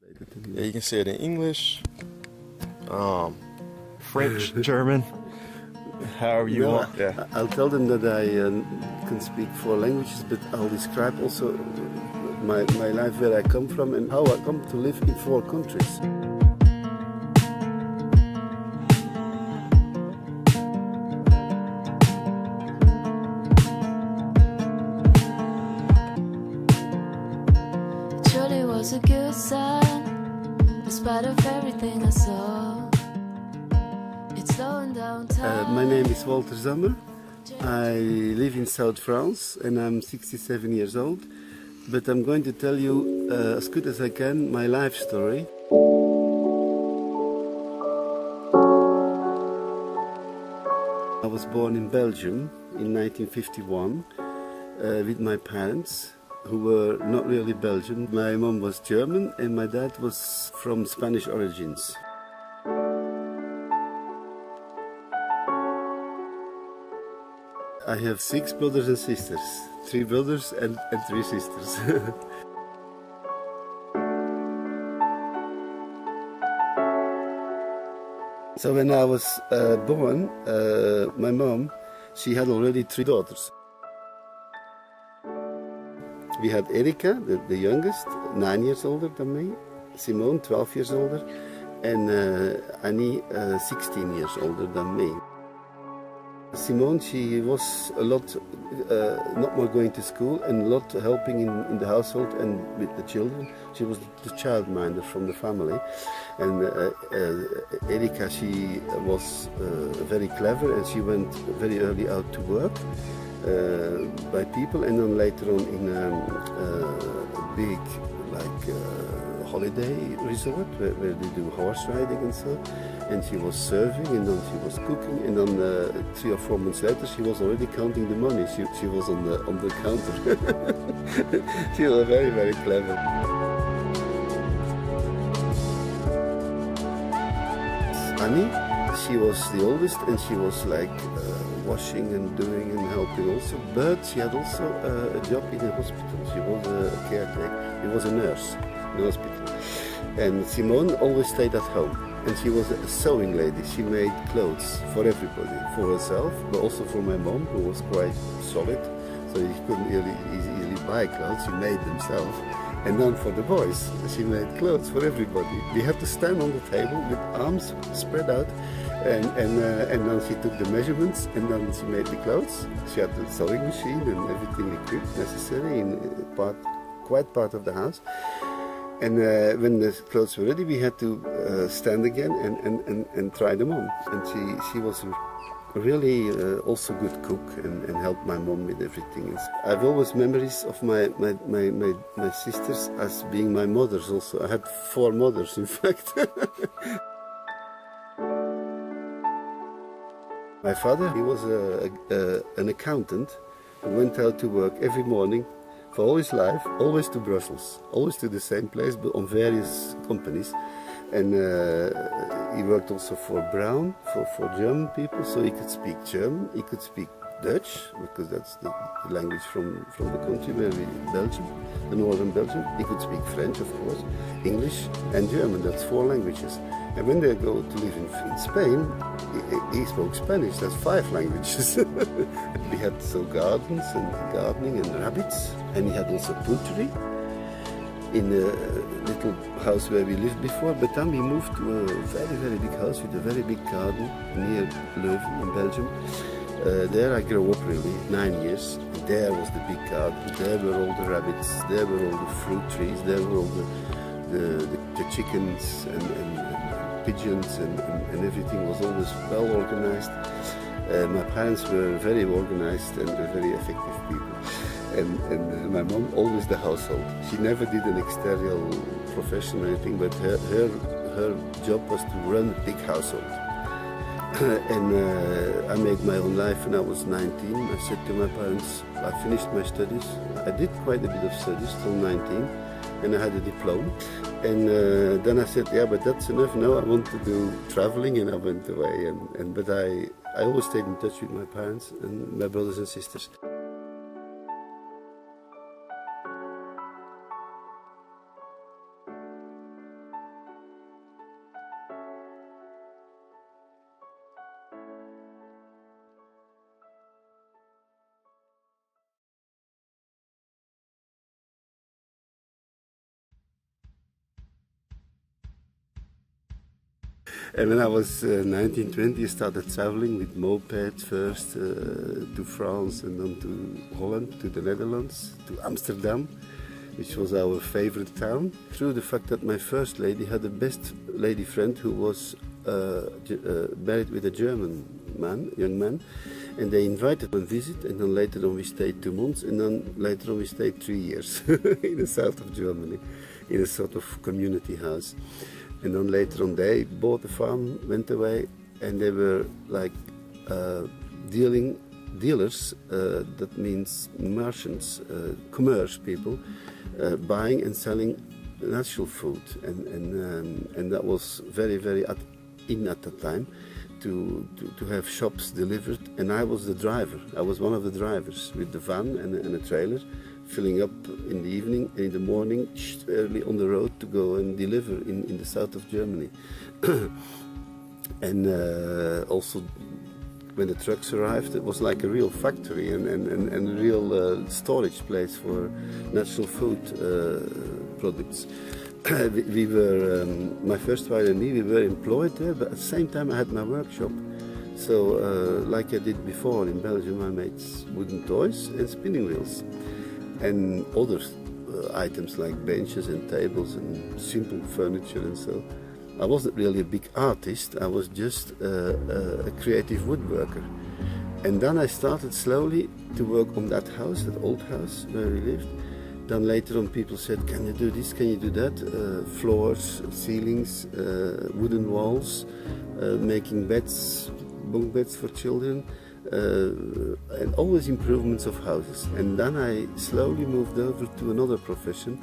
Yeah, you can say it in English, French, German, however you want. Yeah. I'll tell them that I can speak 4 languages, but I'll describe also my life, where I come from and how I come to live in 4 countries. Surely was a good sign, despite of everything I saw. It's slowing down time. My name is Walter Zammer. I live in South France and I'm 67 years old. But I'm going to tell you, as good as I can, my life story. I was born in Belgium in 1951 with my parents, who were not really Belgian. My mom was German and my dad was from Spanish origins. I have 6 brothers and sisters, 3 brothers and 3 sisters. So when I was born, my mom, she had already 3 daughters. We had Erika, the youngest, 9 years older than me, Simone, 12 years older, and Annie, 16 years older than me. Simone, she was a lot not more going to school and a lot helping in the household and with the children. She was the childminder from the family. And Erika, she was very clever and she went very early out to work by people, and then later on in a big holiday resort where they do horse riding and so. And she was serving, and then she was cooking, and then 3 or 4 months later she was already counting the money. She was on the counter. She was very, very clever. Annie, she was the oldest, and she was like washing and doing and helping also. But she had also a job in a hospital. She was a caretaker. She was a nurse in the hospital. And Simone always stayed at home. And she was a sewing lady. She made clothes for everybody, for herself, but also for my mom, who was quite solid, so she couldn't really easily buy clothes. She made themselves. And then for the boys, she made clothes for everybody. We had to stand on the table with arms spread out, and then she took the measurements, and then she made the clothes. She had the sewing machine and everything equipped necessary in quite part of the house. And when the clothes were ready, we had to stand again and try them on. And she was really also good cook and helped my mom with everything. I've always memories of my sisters as being my mothers also. I had 4 mothers, in fact. My father, he was an accountant who went out to work every morning for all his life, always to Brussels, always to the same place, but on various companies. And he worked also for Brown, for German people, so he could speak German, he could speak Dutch, because that's the language from the country where we, Belgium, the northern Belgium. He could speak French, of course, English and German, that's 4 languages. And when they go to live in Spain, he spoke Spanish, that's 5 languages. We had so gardens and gardening and rabbits, and he had also poultry in a little house where we lived before, but then we moved to a very, very big house with a very big garden near Leuven in Belgium. There I grew up really, 9 years. There was the big garden, there were all the rabbits, there were all the fruit trees, there were all the chickens and pigeons, and everything was always well organized. My parents were very organized and very effective people. And my mom, always the household. She never did an exterior profession or anything, but her job was to run a big household. And I made my own life when I was 19. I said to my parents, I finished my studies. I did quite a bit of studies till 19, and I had a diploma. And then I said, yeah, but that's enough. Now I want to do traveling, and I went away. But I always stayed in touch with my parents and my brothers and sisters. And when I was 19, 20, I started traveling with mopeds first to France and then to Holland, to the Netherlands, to Amsterdam, which was our favorite town. Through the fact that my first lady had a best lady friend who was married with a German man, young man, and they invited on visit, and then later on we stayed 2 months, and then later on we stayed 3 years in the south of Germany, in a sort of community house. And then later on they bought the farm, went away, and they were like dealers, that means merchants, commerce people, buying and selling natural food, and that was very, very in at that time to have shops delivered, and I was the driver. I was one of the drivers with the van and a trailer, filling up in the evening and in the morning, early on the road to go and deliver in the south of Germany. And also when the trucks arrived, it was like a real factory and a real storage place for natural food products. We were, my first wife and me, we were employed there, but at the same time I had my workshop. So like I did before in Belgium, I made wooden toys and spinning wheels and other items like benches and tables and simple furniture and so. I wasn't really a big artist, I was just a creative woodworker. And then I started slowly to work on that house, that old house where we lived. Then later on people said, can you do this, can you do that? Floors, ceilings, wooden walls, making beds, bunk beds for children, and always improvements of houses. And then I slowly moved over to another profession,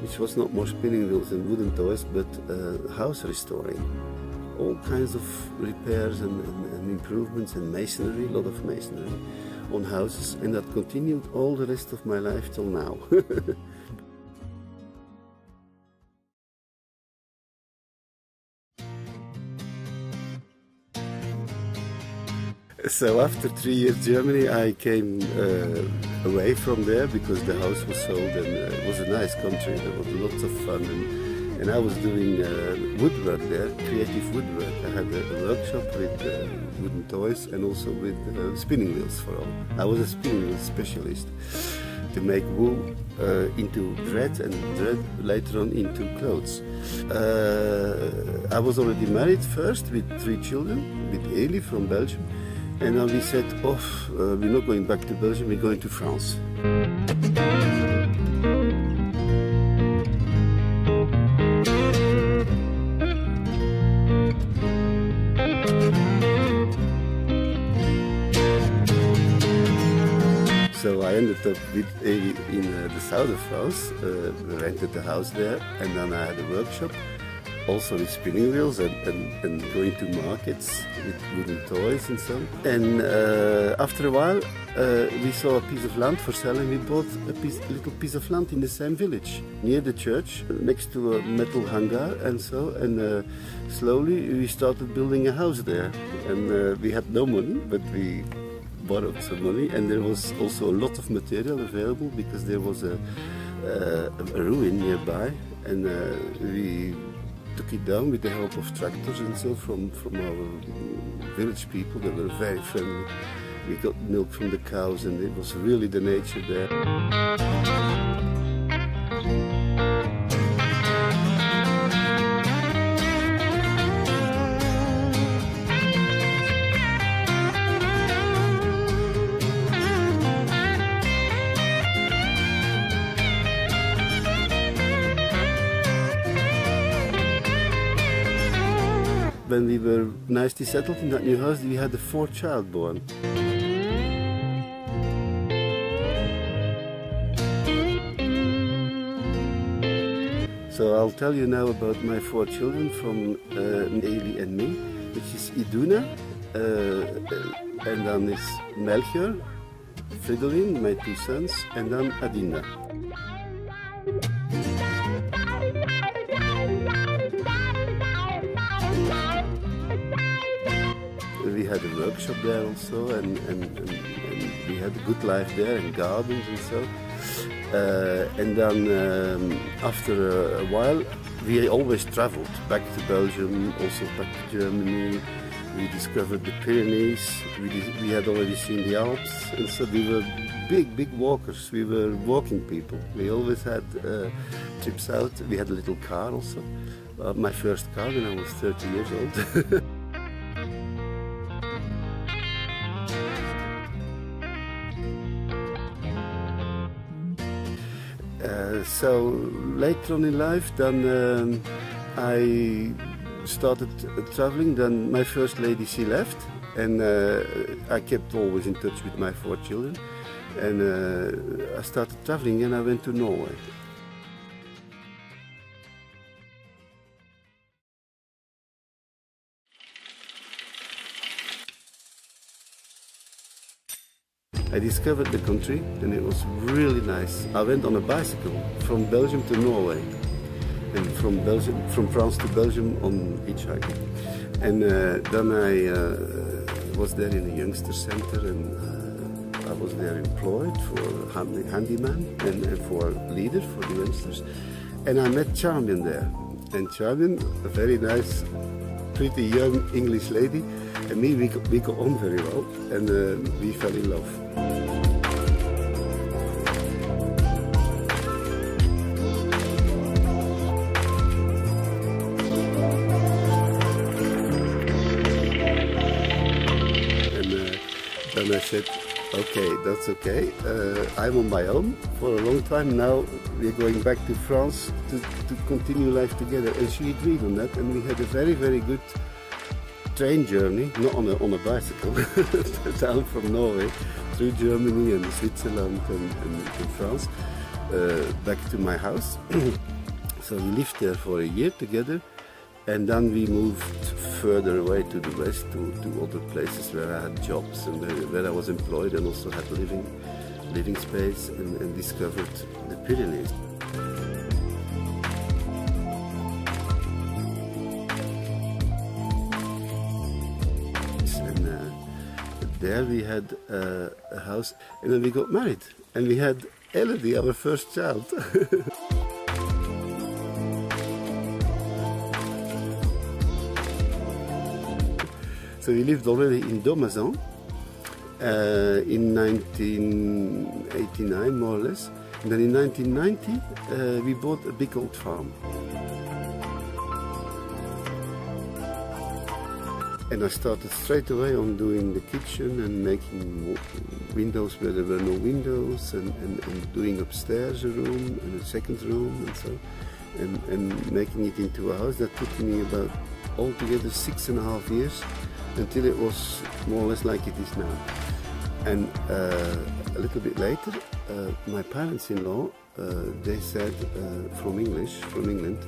which was not more spinning wheels and wooden toys, but house restoring. All kinds of repairs and improvements and masonry, a lot of masonry on houses, and that continued all the rest of my life till now. So after 3 years Germany, I came away from there because the house was sold, and it was a nice country. There was lots of fun, and I was doing woodwork there, creative woodwork. I had a workshop with wooden toys and also with spinning wheels for all. I was a spinning wheel specialist to make wool into thread and thread later on into clothes. I was already married first with 3 children, with Eli from Belgium. And then we said, we're not going back to Belgium, we're going to France. So I ended up with in the south of France, rented a house there, and then I had a workshop, also with spinning wheels and going to markets with wooden toys and so on. And after a while we saw a piece of land for sale, and we bought a little piece of land in the same village, near the church, next to a metal hangar and so, and slowly we started building a house there. And we had no money, but we borrowed some money, and there was also a lot of material available because there was a ruin nearby, and we took it down with the help of tractors and so from our village people. They were very friendly. We got milk from the cows, and it was really the nature there. When we were nicely settled in that new house, we had the 4th child born. So I'll tell you now about my 4 children from Eli and me, which is Iduna, and then is Melchior, Fridolin, my 2 sons, and then Adina. We had a workshop there also, and we had a good life there, and gardens and so. And then after a while, we always traveled back to Belgium, also back to Germany. We discovered the Pyrenees. We had already seen the Alps, and so we were big walkers. We were walking people. We always had trips out. We had a little car also. My first car when I was 30 years old. So later on in life, then I started traveling. Then my first lady, she left, and I kept always in touch with my 4 children. And I started traveling, and I went to Norway. I discovered the country, and it was really nice. I went on a bicycle from Belgium to Norway, and from France to Belgium on hitchhiking. And then I was there in a youngster center, and I was there employed for handyman and for leader for the youngsters. And I met Charmian there, and Charmian, a very nice, pretty young English lady, and me, we got on very well, and we fell in love. And I said, okay, that's okay. I'm on my own for a long time now. We're going back to France to continue life together. And she agreed on that, and we had a very, very good train journey, not on a bicycle, down from Norway through Germany and Switzerland and France, back to my house. So we lived there for a year together, and then we moved further away to the west, to other places where I had jobs and where I was employed, and also had living space, and discovered the Pyrenees. There we had a house, and then we got married, and we had Elodie, our first child. So we lived already in Domazan in 1989, more or less. And then in 1990 we bought a big old farm. And I started straight away on doing the kitchen and making windows where there were no windows, and doing upstairs a room and a second room and so, and making it into a house. That took me about altogether 6.5 years until it was more or less like it is now. And a little bit later, my parents-in-law, they said, from England,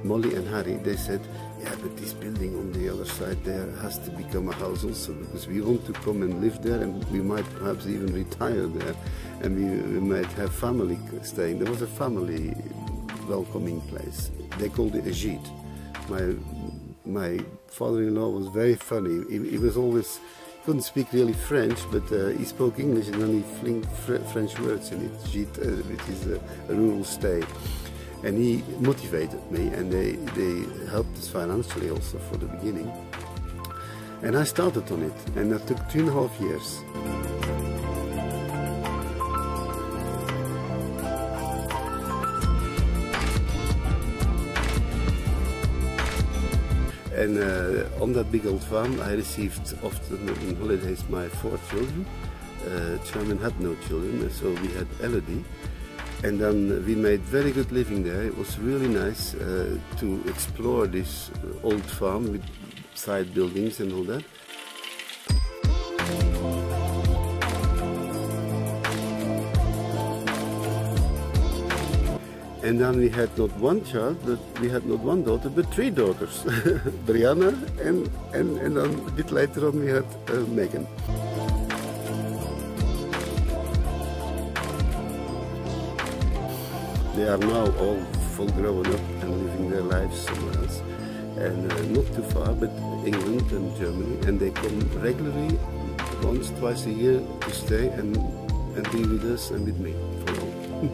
Molly and Harry, they said, yeah, but this building on the other side there has to become a house also, because we want to come and live there, and we might perhaps even retire there, and we might have family staying. There was a family welcoming place. They called it a gîte. My father-in-law was very funny. He was always, couldn't speak really French, but he spoke English, and then he flung French words in it, gîte, which is a rural stay. And he motivated me, and they helped us financially also for the beginning. And I started on it, and that took 3.5 years. And on that big old farm, I received often on holidays my 4 children. Charmian had no children, so we had Elodie. And then we made very good living there. It was really nice to explore this old farm with side buildings and all that. And then we had not one child, but we had not one daughter, but 3 daughters. Brianna, and then a bit later on we had Megan. They are now all full grown up and living their lives somewhere else, and not too far, but England and Germany, and they come regularly, once, twice a year, to stay and be with us and with me for long.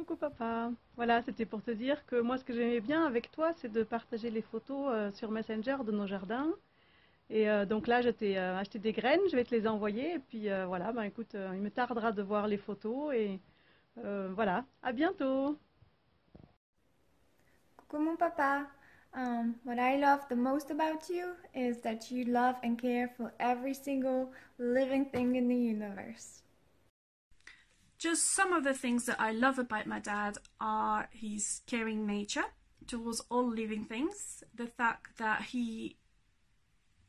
beaucoup papa. Voilà, c'était pour te dire que moi ce que j'aimais bien avec toi c'est de partager les photos sur Messenger de nos jardins. Et donc là je t'ai acheté des graines, je vais te les envoyer et puis voilà, ben écoute, il me tardera de voir les photos et voilà, à bientôt. Coucou mon papa. What I love the most about you is that you love and care for every single living thing in the universe. Just some of the things that I love about my dad are his caring nature towards all living things, the fact that he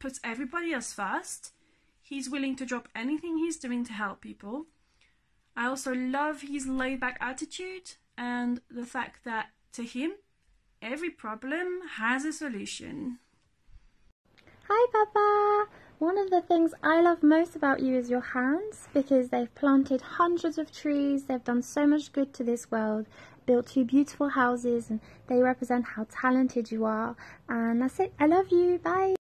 puts everybody else first, he's willing to drop anything he's doing to help people. I also love his laid-back attitude and the fact that to him, every problem has a solution. Hi Papa! One of the things I love most about you is your hands, because they've planted hundreds of trees, they've done so much good to this world, built 2 beautiful houses, and they represent how talented you are. And that's it. I love you. Bye!